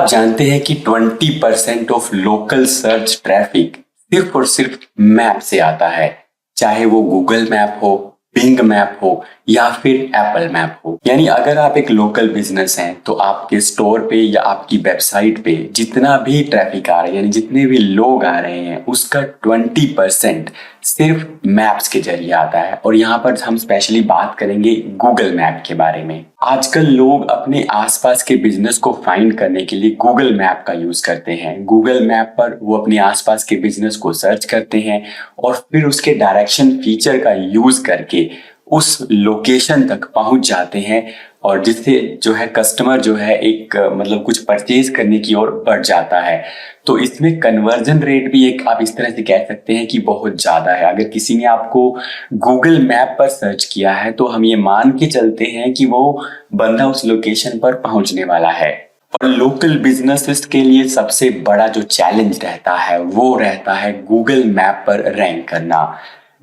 आप जानते हैं कि 20% ऑफ लोकल सर्च ट्रैफिक सिर्फ और सिर्फ मैप से आता है, चाहे वो गूगल मैप हो, बिंग मैप हो या फिर एप्पल मैप हो। यानी अगर आप एक लोकल बिजनेस हैं तो आपके स्टोर पे या आपकी वेबसाइट पे जितना भी ट्रैफिक आ रहा है, यानी जितने भी लोग आ रहे हैं, उसका 20% सिर्फ मैप्स के जरिए आता है। और यहाँ पर हम स्पेशली बात करेंगे गूगल मैप के बारे में। आजकल लोग अपने आसपास के बिजनेस को फाइंड करने के लिए गूगल मैप का यूज करते हैं। गूगल मैप पर वो अपने आसपास के बिजनेस को सर्च करते हैं और फिर उसके डायरेक्शन फीचर का यूज करके उस लोकेशन तक पहुंच जाते हैं, और जिससे जो है कस्टमर जो है एक मतलब कुछ परचेज करने की ओर बढ़ जाता है। तो इसमें कन्वर्जन रेट भी एक आप इस तरह से कह सकते हैं कि बहुत ज्यादा है। अगर किसी ने आपको गूगल मैप पर सर्च किया है तो हम ये मान के चलते हैं कि वो बंदा उस लोकेशन पर पहुंचने वाला है। और लोकल बिजनेसेस के लिए सबसे बड़ा जो चैलेंज रहता है वो रहता है गूगल मैप पर रैंक करना।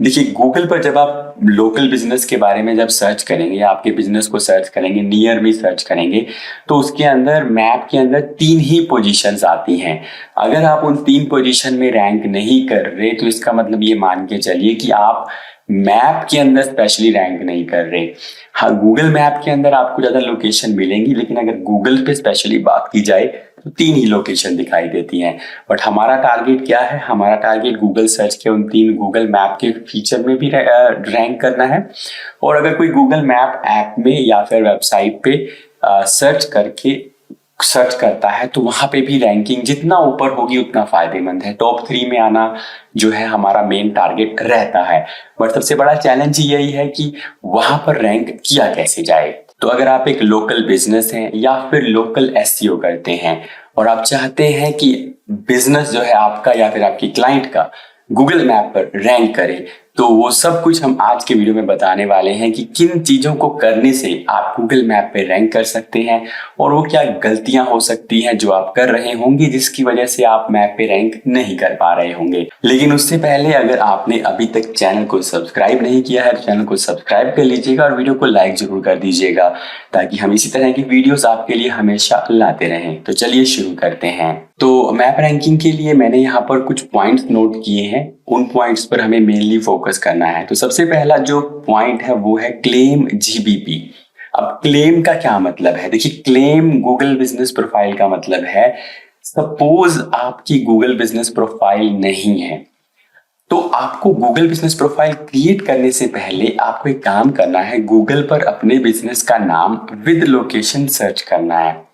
देखिए, गूगल पर जब आप लोकल बिजनेस के बारे में जब सर्च करेंगे या आपके बिजनेस को सर्च करेंगे, नियर भी सर्च करेंगे, तो उसके अंदर मैप के अंदर 3 ही पोजीशंस आती हैं। अगर आप उन 3 पोजीशन में रैंक नहीं कर रहे तो इसका मतलब ये मान के चलिए कि आप मैप के अंदर स्पेशली रैंक नहीं कर रहे। हाँ, गूगल मैप के अंदर आपको ज्यादा लोकेशन मिलेंगी, लेकिन अगर गूगल पे स्पेशली बात की जाए तो 3 ही लोकेशन दिखाई देती हैं। बट हमारा टारगेट क्या है? हमारा टारगेट गूगल सर्च के उन 3 गूगल मैप के फीचर में भी रैंक करना है। और अगर कोई गूगल मैप ऐप में या फिर वेबसाइट पे सर्च करता है तो वहां पे भी रैंकिंग जितना ऊपर होगी उतना फायदेमंद है। टॉप 3 में आना जो है हमारा मेन टारगेट रहता है। बट सबसे बड़ा चैलेंज यही है कि वहां पर रैंक किया कैसे जाए। तो अगर आप एक लोकल बिजनेस हैं या फिर लोकल एसईओ करते हैं और आप चाहते हैं कि बिजनेस जो है आपका या फिर आपकी क्लाइंट का गूगल मैप पर रैंक करे, तो वो सब कुछ हम आज के वीडियो में बताने वाले हैं कि किन चीजों को करने से आप गूगल मैप पे रैंक कर सकते हैं और वो क्या गलतियां हो सकती हैं जो आप कर रहे होंगे जिसकी वजह से आप मैप पे रैंक नहीं कर पा रहे होंगे। लेकिन उससे पहले अगर आपने अभी तक चैनल को सब्सक्राइब नहीं किया है तो चैनल को सब्सक्राइब कर लीजिएगा और वीडियो को लाइक जरूर कर दीजिएगा, ताकि हम इसी तरह की वीडियोस आपके लिए हमेशा लाते रहें। तो चलिए शुरू करते हैं। तो मैप रैंकिंग के लिए मैंने यहाँ पर कुछ पॉइंट्स नोट किए हैं, उन पॉइंट्स पर हमें मेनली फोकस करना है। तो सबसे पहला जो पॉइंट है वो है क्लेम जीबीपी। अब क्लेम का क्या मतलब है? देखिए, क्लेम गूगल बिजनेस प्रोफाइल का मतलब है, सपोज आपकी गूगल बिजनेस प्रोफाइल नहीं है तो आपको गूगल बिजनेस प्रोफाइल क्रिएट करने से पहले आपको एक काम करना है, गूगल पर अपने बिजनेस का नाम विद लोकेशन सर्च करना है।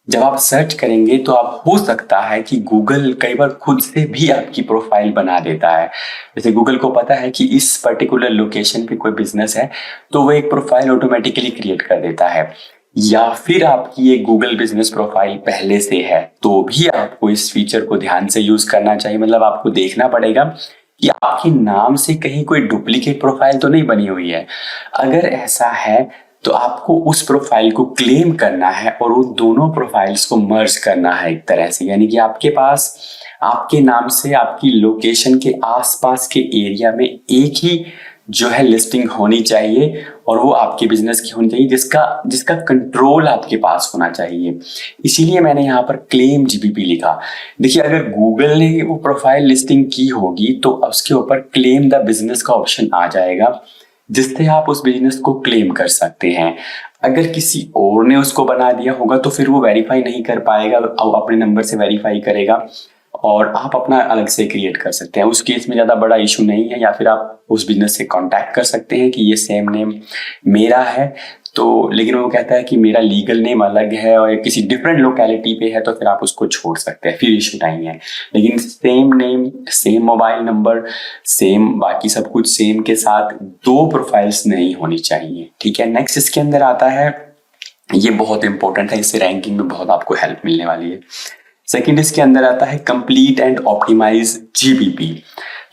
जब आप सर्च करेंगे तो आप हो सकता है कि गूगल कई बार खुद से भी आपकी प्रोफाइल बना देता है। जैसे गूगल को पता है कि इस पर्टिकुलर लोकेशन पे कोई बिजनेस है तो वो एक प्रोफाइल ऑटोमेटिकली क्रिएट कर देता है। या फिर आपकी ये गूगल बिजनेस प्रोफाइल पहले से है तो भी आपको इस फीचर को ध्यान से यूज करना चाहिए। मतलब आपको देखना पड़ेगा कि आपके नाम से कहीं कोई डुप्लीकेट प्रोफाइल तो नहीं बनी हुई है। अगर ऐसा है तो आपको उस प्रोफाइल को क्लेम करना है और उन दोनों प्रोफाइल्स को मर्ज करना है एक तरह से। यानी कि आपके पास आपके नाम से आपकी लोकेशन के आसपास के एरिया में एक ही जो है लिस्टिंग होनी चाहिए और वो आपके बिजनेस की होनी चाहिए, जिसका कंट्रोल आपके पास होना चाहिए। इसीलिए मैंने यहाँ पर क्लेम जीबीपी लिखा। देखिए, अगर गूगल ने वो प्रोफाइल लिस्टिंग की होगी तो उसके ऊपर क्लेम द बिजनेस का ऑप्शन आ जाएगा, जिससे आप उस बिजनेस को क्लेम कर सकते हैं। अगर किसी और ने उसको बना दिया होगा तो फिर वो वेरीफाई नहीं कर पाएगा, अपने नंबर से वेरीफाई करेगा और आप अपना अलग से क्रिएट कर सकते हैं। उस केस में ज़्यादा बड़ा इशू नहीं है, या फिर आप उस बिजनेस से कांटेक्ट कर सकते हैं कि ये सेम नेम मेरा है तो, लेकिन वो कहता है कि मेरा लीगल नेम अलग है और किसी डिफरेंट लोकेलिटी पे है, तो फिर आप उसको छोड़ सकते हैं, फिर इशू नहीं है। लेकिन same name, same mobile number, same बाकी सब कुछ सेम के साथ 2 प्रोफाइल्स नहीं होनी चाहिए। ठीक है, नेक्स्ट इसके अंदर आता है, ये बहुत इंपॉर्टेंट है, इससे रैंकिंग में बहुत आपको हेल्प मिलने वाली है। सेकंड इसके अंदर आता है कंप्लीट एंड ऑप्टिमाइज जीबीपी।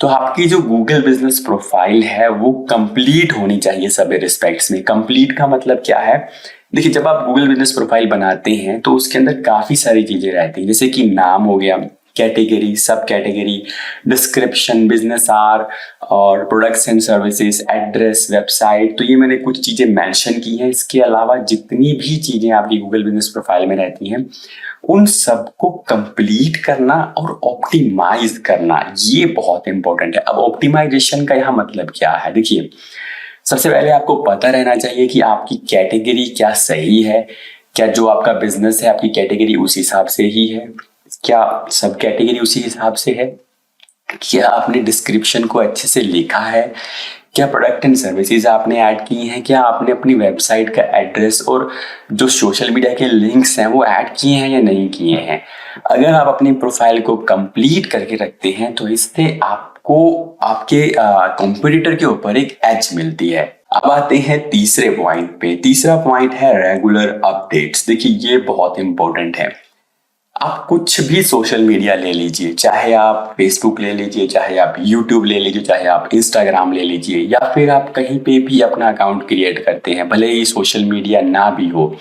तो आपकी जो गूगल बिजनेस प्रोफाइल है वो कंप्लीट होनी चाहिए सभी रिस्पेक्ट्स में। कंप्लीट का मतलब क्या है? देखिए, जब आप गूगल बिजनेस प्रोफाइल बनाते हैं तो उसके अंदर काफी सारी चीजें रहती हैं, जैसे कि नाम हो गया, कैटेगरी, सब कैटेगरी, डिस्क्रिप्शन, बिजनेस आर और products and services, address, website. तो ये मैंने कुछ चीजें मेंशन की हैं। इसके अलावा जितनी भी चीजें आपकी गूगल बिजनेस प्रोफाइल में रहती हैं उन सबको कंप्लीट करना और ऑप्टिमाइज करना, ये बहुत इंपॉर्टेंट है। अब ऑप्टिमाइजेशन का यहाँ मतलब क्या है? देखिए, सबसे पहले आपको पता रहना चाहिए कि आपकी कैटेगरी क्या सही है, क्या जो आपका बिजनेस है आपकी कैटेगरी उस हिसाब से ही है, क्या सब कैटेगरी उसी हिसाब से है, क्या आपने डिस्क्रिप्शन को अच्छे से लिखा है, क्या प्रोडक्ट एंड सर्विसेज आपने ऐड की हैं, क्या आपने अपनी वेबसाइट का एड्रेस और जो सोशल मीडिया के लिंक्स हैं वो ऐड किए हैं या नहीं किए हैं। अगर आप अपनी प्रोफाइल को कंप्लीट करके रखते हैं तो इससे आपको आपके कॉम्पिटिटर के ऊपर एक एज मिलती है। अब आते हैं तीसरे पॉइंट पे। तीसरा पॉइंट है रेगुलर अपडेट्स। देखिए, ये बहुत इंपॉर्टेंट है। आप कुछ भी सोशल मीडिया ले लीजिए, चाहे आप फेसबुक ले लीजिए, चाहे आप यूट्यूब ले लीजिए, चाहे आप इंस्टाग्राम ले लीजिए, या फिर आप कहीं पे भी अपना अकाउंट क्रिएट करते हैं, भले ही सोशल मीडिया ना भी हो,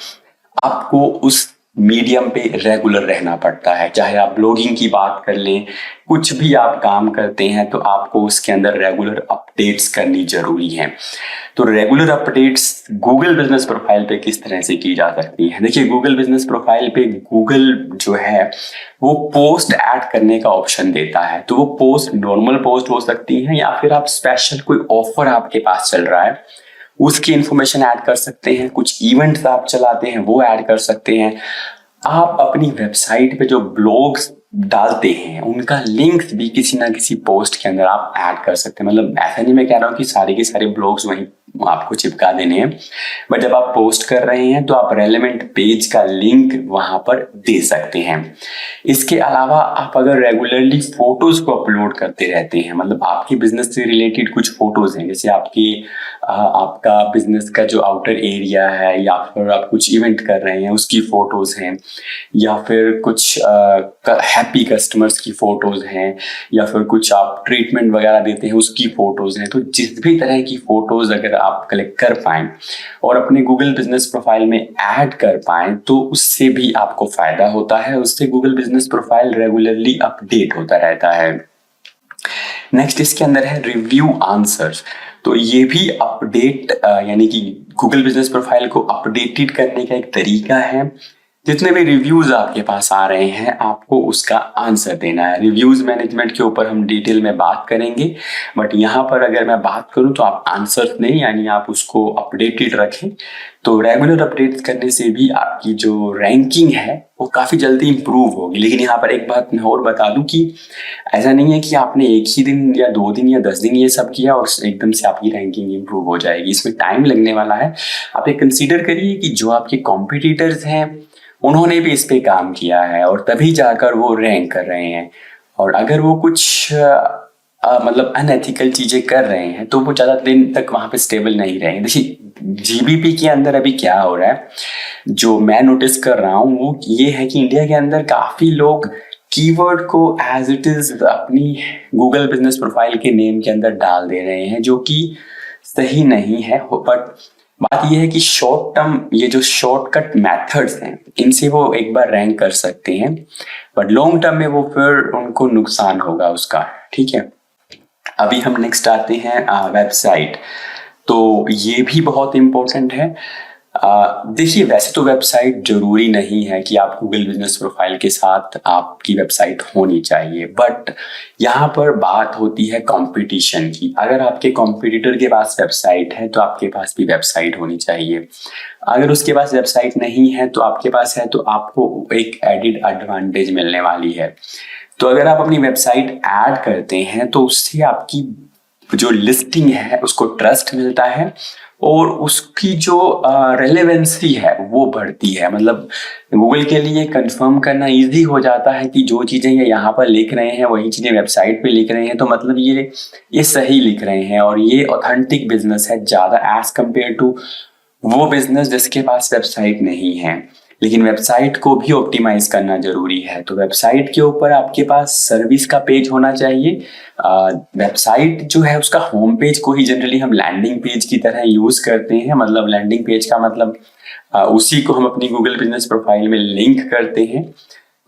आपको उस मीडियम पे रेगुलर रहना पड़ता है। चाहे आप ब्लॉगिंग की बात कर लें, कुछ भी आप काम करते हैं तो आपको उसके अंदर रेगुलर अपडेट्स करनी जरूरी है। तो regular updates Google business profile पे किस तरह से की जा सकती है? देखिए, गूगल बिजनेस प्रोफाइल पे गूगल जो है वो पोस्ट ऐड करने का ऑप्शन देता है। तो वो पोस्ट नॉर्मल पोस्ट हो सकती है या फिर आप स्पेशल कोई ऑफर आपके पास चल रहा है उसकी इंफॉर्मेशन ऐड कर सकते हैं, कुछ इवेंट्स आप चलाते हैं वो ऐड कर सकते हैं। आप अपनी वेबसाइट पे जो ब्लॉग्स डालते हैं उनका लिंक्स भी किसी ना किसी पोस्ट के अंदर आप ऐड कर सकते हैं। मतलब ऐसा नहीं मैं कह रहा हूँ कि सारे के सारे ब्लॉग्स वहीं आपको चिपका देने हैं, बट जब आप पोस्ट कर रहे हैं तो आप रेलेवेंट पेज का लिंक वहां पर दे सकते हैं। इसके अलावा आप अगर रेगुलरली फोटोज को अपलोड करते रहते हैं, मतलब आपके बिजनेस से रिलेटेड कुछ फोटोज हैं, जैसे आपका बिजनेस का जो आउटर एरिया है, या फिर आप कुछ इवेंट कर रहे हैं उसकी फोटोज हैं, या फिर कुछ हैप्पी कस्टमर्स की फोटोज हैं, या फिर कुछ आप ट्रीटमेंट वगैरह देते हैं उसकी फोटोज हैं। तो जिस भी तरह की फोटोज अगर आप कलेक्ट कर पाएं और अपने गूगल बिजनेस प्रोफाइल में ऐड कर पाएं तो उससे भी आपको फायदा होता है। उससे Google business profile regularly update होता रहता है। नेक्स्ट इसके अंदर है रिव्यू आंसर्स। तो ये भी अपडेट यानी कि गूगल बिजनेस प्रोफाइल को अपडेटेड करने का एक तरीका है। जितने भी रिव्यूज आपके पास आ रहे हैं आपको उसका आंसर देना है। रिव्यूज मैनेजमेंट के ऊपर हम डिटेल में बात करेंगे, बट यहाँ पर अगर मैं बात करूँ तो आप आंसर दें, यानी आप उसको अपडेटेड रखें। तो रेगुलर अपडेट्स करने से भी आपकी जो रैंकिंग है वो काफ़ी जल्दी इंप्रूव होगी। लेकिन यहाँ पर एक बात मैं और बता दूं कि ऐसा नहीं है कि आपने एक ही दिन या 2 दिन या 10 दिन ये सब किया और एकदम से आपकी रैंकिंग इंप्रूव हो जाएगी। इसमें टाइम लगने वाला है। आप ये कंसीडर करिए कि जो आपके कॉम्पिटिटर्स हैं उन्होंने भी इस पे काम किया है और तभी जाकर वो रैंक कर रहे हैं। और अगर वो कुछ मतलब अनएथिकल चीजें कर रहे हैं तो वो ज्यादा दिन तक वहां पे स्टेबल नहीं रहेंगे। देखिए, जीबीपी के अंदर अभी क्या हो रहा है, जो मैं नोटिस कर रहा हूँ वो ये है कि इंडिया के अंदर काफी लोग कीवर्ड को एज इट इज अपनी गूगल बिजनेस प्रोफाइल के नेम के अंदर डाल दे रहे हैं, जो कि सही नहीं है। बट बात यह है कि शॉर्ट टर्म ये जो शॉर्टकट मेथड्स हैं इनसे वो एक बार रैंक कर सकते हैं, बट लॉन्ग टर्म में वो फिर उनको नुकसान होगा उसका। ठीक है, अभी हम नेक्स्ट आते हैं वेबसाइट। तो ये भी बहुत इंपॉर्टेंट है। देखिए, वैसे तो वेबसाइट जरूरी नहीं है कि आप गूगल बिजनेस प्रोफाइल के साथ आपकी वेबसाइट होनी चाहिए, बट यहाँ पर बात होती है कंपटीशन की। अगर आपके कॉम्पिटिटर के पास वेबसाइट है तो आपके पास भी वेबसाइट होनी चाहिए। अगर उसके पास वेबसाइट नहीं है तो आपके पास है, तो आपको एक एडिड एडवांटेज मिलने वाली है। तो अगर आप अपनी वेबसाइट ऐड करते हैं तो उससे आपकी जो लिस्टिंग है उसको ट्रस्ट मिलता है और उसकी जो रेलेवेंसी है वो बढ़ती है। मतलब गूगल के लिए कंफर्म करना इजी हो जाता है कि जो चीजें ये यहाँ पर लिख रहे हैं वही चीजें वेबसाइट पे लिख रहे हैं, तो मतलब ये सही लिख रहे हैं और ये ऑथेंटिक बिजनेस है ज्यादा एज कंपेयर टू वो बिजनेस जिसके पास वेबसाइट नहीं है। लेकिन वेबसाइट को भी ऑप्टिमाइज करना जरूरी है। तो वेबसाइट के ऊपर आपके पास सर्विस का पेज होना चाहिए। वेबसाइट जो है उसका होम पेज को ही जनरली हम लैंडिंग पेज की तरह यूज करते हैं। मतलब लैंडिंग पेज का मतलब उसी को हम अपनी गूगल बिजनेस प्रोफाइल में लिंक करते हैं।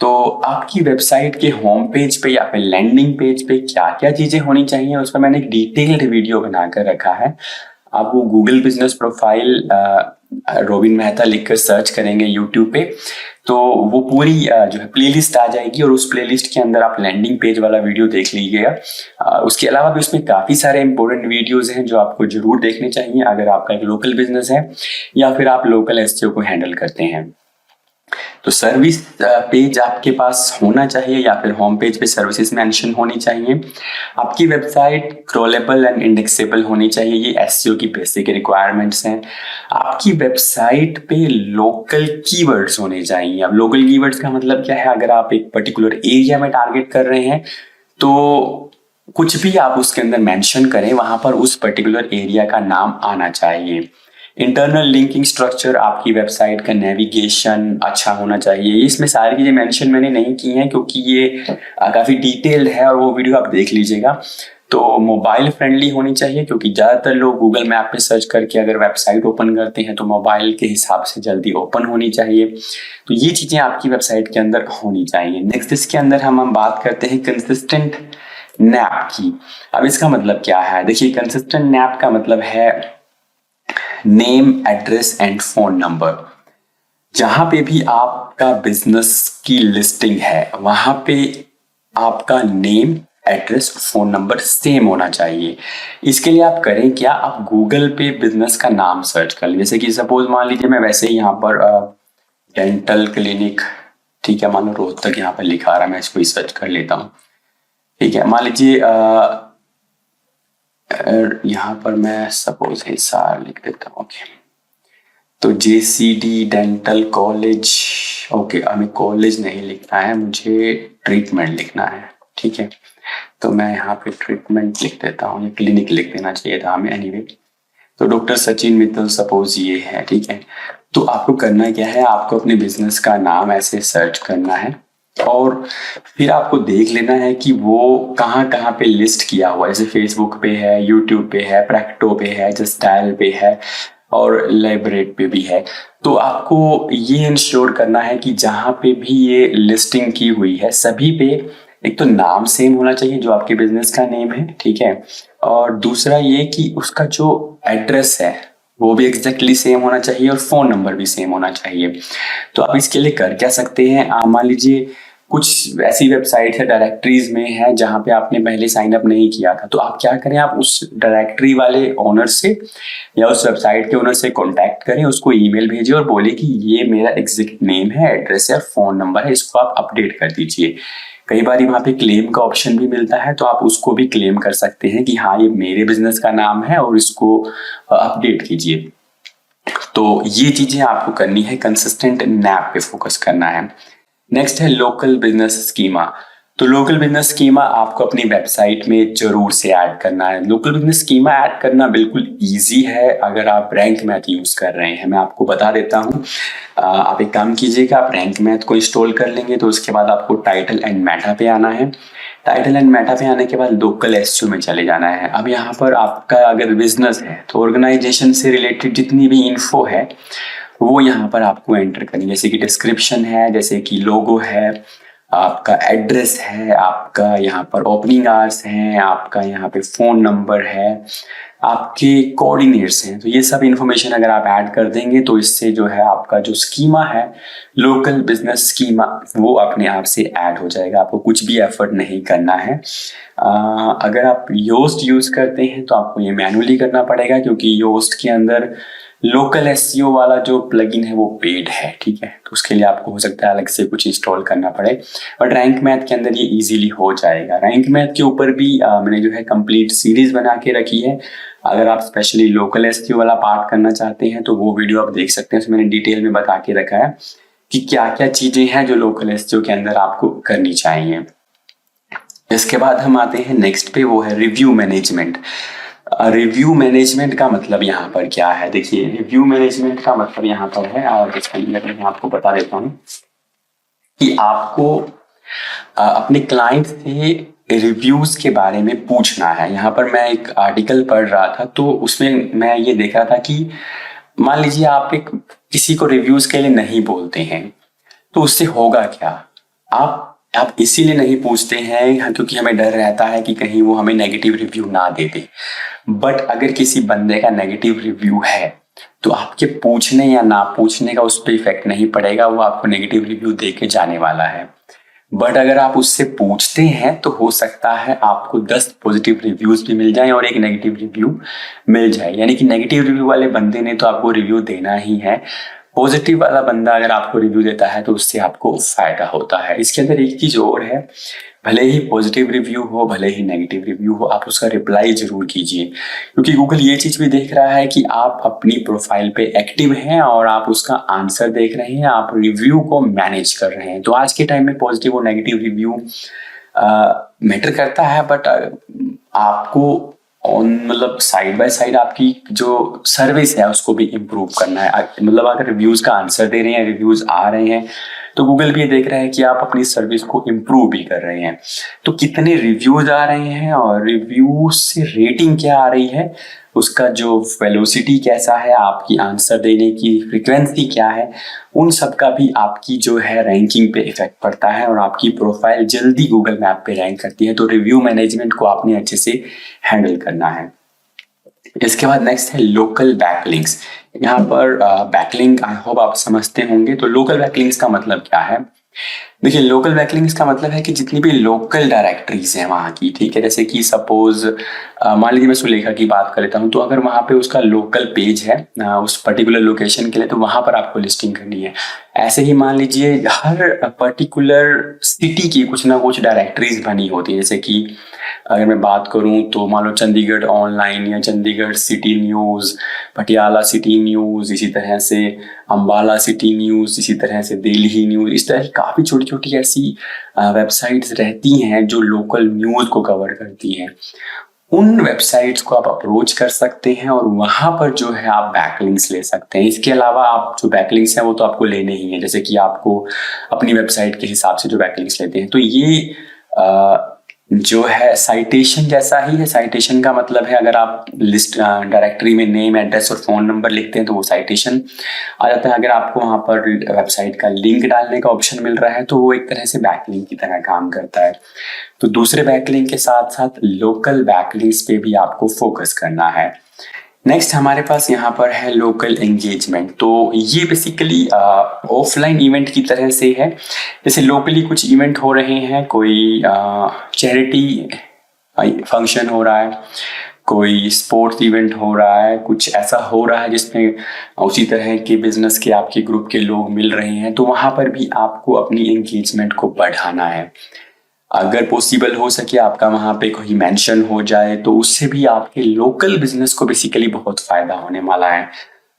तो आपकी वेबसाइट के होम पेज पे या फिर लैंडिंग पेज पे क्या क्या चीजें होनी चाहिए, उस पर मैंने एक डिटेल्ड वीडियो बनाकर रखा है। आप वो Google business profile robin Mehta लिखकर सर्च करेंगे यूट्यूब पे, तो वो पूरी जो है प्लेलिस्ट आ जाएगी, और उस प्लेलिस्ट के अंदर आप लैंडिंग पेज वाला वीडियो देख लीजिएगा। उसके अलावा भी उसमें काफ़ी सारे इंपॉर्टेंट वीडियोस हैं जो आपको जरूर देखने चाहिए अगर आपका एक लोकल बिजनेस है या फिर आप लोकल एसईओ को हैंडल करते हैं। तो सर्विस पेज आपके पास होना चाहिए या फिर होम पेज पे सर्विसेज मेंशन होनी चाहिए। आपकी वेबसाइट क्रॉलेबल एंड इंडेक्सेबल होनी चाहिए, ये एसईओ की बेसिक रिक्वायरमेंट्स हैं। आपकी वेबसाइट पे लोकल कीवर्ड्स होने चाहिए। अब लोकल कीवर्ड्स का मतलब क्या है, अगर आप एक पर्टिकुलर एरिया में टारगेट कर रहे हैं तो कुछ भी आप उसके अंदर मेंशन करें, वहां पर उस पर्टिकुलर एरिया का नाम आना चाहिए। इंटरनल लिंकिंग स्ट्रक्चर, आपकी वेबसाइट का नेविगेशन अच्छा होना चाहिए। इसमें सारी चीजें मेंशन मैंने नहीं की हैं क्योंकि ये काफी डिटेल्ड है और वो वीडियो आप देख लीजिएगा। तो मोबाइल फ्रेंडली होनी चाहिए क्योंकि ज्यादातर लोग गूगल मैप पे सर्च करके अगर वेबसाइट ओपन करते हैं तो मोबाइल के हिसाब से जल्दी ओपन होनी चाहिए। तो ये चीजें आपकी वेबसाइट के अंदर होनी चाहिए। नेक्स्ट इसके अंदर हम बात करते हैं कंसिस्टेंट नैप की। अब इसका मतलब क्या है, देखिए कंसिस्टेंट नैप का मतलब है name, address and phone number. जहां पे भी आपका बिजनेस की लिस्टिंग है वहां पे आपका name, address, phone number same होना चाहिए। इसके लिए आप करें क्या, आप गूगल पे बिजनेस का नाम सर्च कर लें। जैसे कि सपोज मान लीजिए मैं वैसे ही यहाँ पर डेंटल क्लिनिक, ठीक है, मान लो रोहतक यहाँ पर लिखा रहा है, मैं इसको ही सर्च कर लेता हूँ। ठीक है, मान लीजिए यहाँ पर मैं सपोज हिसार लिख देता हूँ। ओके, तो जेसीडी डेंटल कॉलेज, ओके, हमें कॉलेज नहीं लिखना है, मुझे ट्रीटमेंट लिखना है। ठीक है, तो मैं यहाँ पे ट्रीटमेंट लिख देता हूँ, ये क्लिनिक लिख देना चाहिए था हमें एनीवे। तो डॉक्टर सचिन मित्तल सपोज ये है। ठीक है, तो आपको करना क्या है, आपको अपने बिजनेस का नाम ऐसे सर्च करना है और फिर आपको देख लेना है कि वो कहाँ कहाँ पे लिस्ट किया हुआ है। जैसे फेसबुक पे है, यूट्यूब पे है, प्रैक्टो पे है, जस्टाइल पे है और लाइब्रेट पे भी है। तो आपको ये इंश्योर करना है कि जहाँ पे भी ये लिस्टिंग की हुई है सभी पे एक तो नाम सेम होना चाहिए जो आपके बिजनेस का नेम है। ठीक है, और दूसरा ये कि उसका जो एड्रेस है वो भी एग्जैक्टली सेम होना चाहिए और फोन नंबर भी सेम होना चाहिए। तो आप इसके लिए कर क्या सकते हैं, मान लीजिए कुछ ऐसी वेबसाइट है, डायरेक्टरीज में है जहां पे आपने पहले साइन अप नहीं किया था, तो आप क्या करें, आप उस डायरेक्टरी वाले ओनर से या उस वेबसाइट के ओनर से कांटेक्ट करें, उसको ईमेल भेजिए और बोले कि ये मेरा एग्जैक्ट नेम है, एड्रेस है और फोन नंबर है, इसको आप अपडेट कर दीजिए। कई बार वहां पे क्लेम का ऑप्शन भी मिलता है, तो आप उसको भी क्लेम कर सकते हैं कि हाँ ये मेरे बिजनेस का नाम है और इसको अपडेट कीजिए। तो ये चीजें आपको करनी है, कंसिस्टेंट नैप पे फोकस करना है। नेक्स्ट है लोकल बिजनेस स्कीमा। तो लोकल बिजनेस स्कीमा आपको अपनी वेबसाइट में जरूर से ऐड करना है। लोकल बिजनेस स्कीमा ऐड करना बिल्कुल इजी है अगर आप रैंक मैथ यूज कर रहे हैं। मैं आपको बता देता हूँ, आप एक काम कीजिएगा, आप रैंक मैथ को इंस्टॉल कर लेंगे तो उसके बाद आपको टाइटल एंड मेटा पे आना है। टाइटल एंड मेटा पे आने के बाद लोकल एसईओ में चले जाना है। अब यहाँ पर आपका अगर बिजनेस है तो ऑर्गेनाइजेशन से रिलेटेड जितनी भी इंफो है वो यहाँ पर आपको एंटर करनी है, जैसे कि डिस्क्रिप्शन है, जैसे कि लोगो है, आपका एड्रेस है, आपका यहाँ पर ओपनिंग आवर्स हैं, आपका यहाँ पे फोन नंबर है, आपके कोऑर्डिनेट्स हैं। तो ये सब इंफॉर्मेशन अगर आप ऐड कर देंगे तो इससे जो है आपका जो स्कीमा है, लोकल बिजनेस स्कीमा, वो अपने आप से ऐड हो जाएगा। आपको कुछ भी एफर्ट नहीं करना है। अगर आप योस्ट यूज करते हैं तो आपको ये मैनुअली करना पड़ेगा क्योंकि योस्ट के अंदर लोकल एसईओ वाला जो प्लगइन है वो पेड है। ठीक है, तो उसके लिए आपको हो सकता है अलग से कुछ इंस्टॉल करना पड़े, बट रैंक मैथ के अंदर ये इजीली हो जाएगा। रैंक मैथ के ऊपर भी मैंने जो है कंप्लीट सीरीज बना के रखी है। अगर आप स्पेशली लोकल एसईओ वाला पार्ट करना चाहते हैं तो वो वीडियो आप देख सकते हैं, उसमें मैंने डिटेल में बता के रखा है कि क्या क्या चीजें हैं जो लोकल एसईओ के अंदर आपको करनी चाहिए। इसके बाद हम आते हैं नेक्स्ट पे, वो है रिव्यू मैनेजमेंट। रिव्यू मैनेजमेंट का मतलब यहाँ पर क्या है, देखिए रिव्यू मैनेजमेंट का मतलब यहाँ पर है, और इसका मैं आपको बता देता हूँ कि आपको अपने क्लाइंट से रिव्यूज के बारे में पूछना है। यहाँ पर मैं एक आर्टिकल पढ़ रहा था तो उसमें मैं ये देख रहा था कि मान लीजिए आप एक किसी को रिव्यूज के लिए नहीं बोलते हैं तो उससे होगा क्या, आप इसीलिए नहीं पूछते हैं क्योंकि हमें डर रहता है कि कहीं वो हमें नेगेटिव रिव्यू ना दे दे। बट अगर किसी बंदे का नेगेटिव रिव्यू है तो आपके पूछने या ना पूछने का उस पर इफेक्ट नहीं पड़ेगा, वो आपको नेगेटिव रिव्यू दे के जाने वाला है। बट अगर आप उससे पूछते हैं तो हो सकता है आपको 10 पॉजिटिव रिव्यूज भी मिल जाएं और एक नेगेटिव रिव्यू मिल जाए। यानी कि नेगेटिव रिव्यू वाले बंदे ने तो आपको रिव्यू देना ही है, पॉजिटिव वाला बंदा अगर आपको रिव्यू देता है तो उससे आपको फायदा होता है। इसके अंदर एक चीज और है, भले ही पॉजिटिव रिव्यू हो भले ही नेगेटिव रिव्यू हो, आप उसका रिप्लाई जरूर कीजिए, क्योंकि गूगल ये चीज भी देख रहा है कि आप अपनी प्रोफाइल पे एक्टिव हैं और आप उसका आंसर देख रहे हैं, आप रिव्यू को मैनेज कर रहे हैं। तो आज के टाइम में पॉजिटिव और नेगेटिव रिव्यू मैटर करता है, बट आपको ऑन मतलब साइड बाय साइड आपकी जो सर्विस है उसको भी इम्प्रूव करना है। मतलब अगर रिव्यूज का आंसर दे रहे हैं, रिव्यूज आ रहे हैं, तो गूगल भी ये देख रहा है कि आप अपनी सर्विस को इम्प्रूव भी कर रहे हैं। तो कितने रिव्यूज आ रहे हैं और रिव्यूज से रेटिंग क्या आ रही है, उसका जो वेलोसिटी कैसा है, आपकी आंसर देने की फ्रीक्वेंसी क्या है, उन सब का भी आपकी जो है रैंकिंग पे इफेक्ट पड़ता है और आपकी प्रोफाइल जल्दी गूगल मैप पे रैंक करती है। तो रिव्यू मैनेजमेंट को आपने अच्छे से हैंडल करना है। इसके बाद नेक्स्ट है लोकल बैकलिंक्स। यहाँ पर बैकलिंक आई होप आप समझते होंगे। तो लोकल बैकलिंक्स का मतलब क्या है? देखिए, लोकल बैकलिंक्स का मतलब है कि जितनी भी लोकल डायरेक्टरीज हैं वहाँ की, ठीक है, जैसे कि सपोज मान लीजिए मैं सुलेखा की बात कर लेता हूँ, तो अगर वहाँ पे उसका लोकल पेज है उस पर्टिकुलर लोकेशन के लिए, तो वहाँ पर आपको लिस्टिंग करनी है। ऐसे ही मान लीजिए हर पर्टिकुलर सिटी की कुछ ना कुछ डायरेक्टरीज बनी होती है। जैसे कि अगर मैं बात करूं तो मान लो चंडीगढ़ ऑनलाइन या Chandigarh city news, Patiala city news, इसी तरह से अम्बाला सिटी न्यूज़, इसी तरह से दिल्ली न्यूज़, इस तरह की काफ़ी छोटी छोटी ऐसी वेबसाइट्स रहती हैं जो लोकल न्यूज़ को कवर करती हैं। उन वेबसाइट्स को आप अप्रोच कर सकते हैं और वहां पर जो है आप बैकलिंक्स ले सकते हैं। इसके अलावा आप जो बैकलिंक्स हैं वो तो आपको लेने ही हैं, जैसे कि आपको अपनी वेबसाइट के हिसाब से जो बैकलिंक्स लेते हैं। तो ये जो है साइटेशन जैसा ही है। साइटेशन का मतलब है अगर आप लिस्ट डायरेक्टरी में नेम, एड्रेस और फ़ोन नंबर लिखते हैं तो वो साइटेशन आ जाता है। अगर आपको वहाँ पर वेबसाइट का लिंक डालने का ऑप्शन मिल रहा है तो वो एक तरह से बैकलिंक की तरह काम करता है। तो दूसरे बैकलिंक के साथ साथ लोकल बैकलिंक्स पे भी आपको फोकस करना है। नेक्स्ट हमारे पास यहाँ पर है लोकल एंगेजमेंट। तो ये बेसिकली ऑफलाइन इवेंट की तरह से है। जैसे लोकली कुछ इवेंट हो रहे हैं, कोई चैरिटी फंक्शन हो रहा है, कोई स्पोर्ट्स इवेंट हो रहा है, कुछ ऐसा हो रहा है जिसमें उसी तरह के बिजनेस के आपके ग्रुप के लोग मिल रहे हैं, तो वहाँ पर भी आपको अपनी एंगेजमेंट को बढ़ाना है। अगर पॉसिबल हो सके आपका वहाँ पे कोई मेंशन हो जाए तो उससे भी आपके लोकल बिजनेस को बेसिकली बहुत फायदा होने वाला है।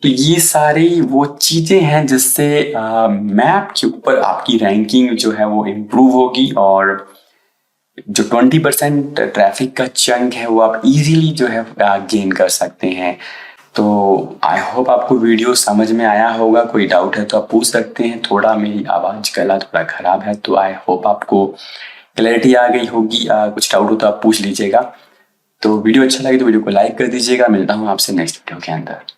तो ये सारी वो चीजें हैं जिससे मैप के ऊपर आपकी रैंकिंग जो है वो इम्प्रूव होगी और जो 20% ट्रैफिक का चंक है वो आप इजीली जो है गेन कर सकते हैं। तो आई होप आपको वीडियो समझ में आया होगा। कोई डाउट है तो आप पूछ सकते हैं। थोड़ा मेरी आवाज़ गला थोड़ा खराब है, तो आई होप आपको क्लैरिटी आ गई होगी। कुछ डाउट हो तो आप पूछ लीजिएगा। तो वीडियो अच्छा लगे तो वीडियो को लाइक कर दीजिएगा। मिलता हूँ आपसे नेक्स्ट वीडियो के अंदर।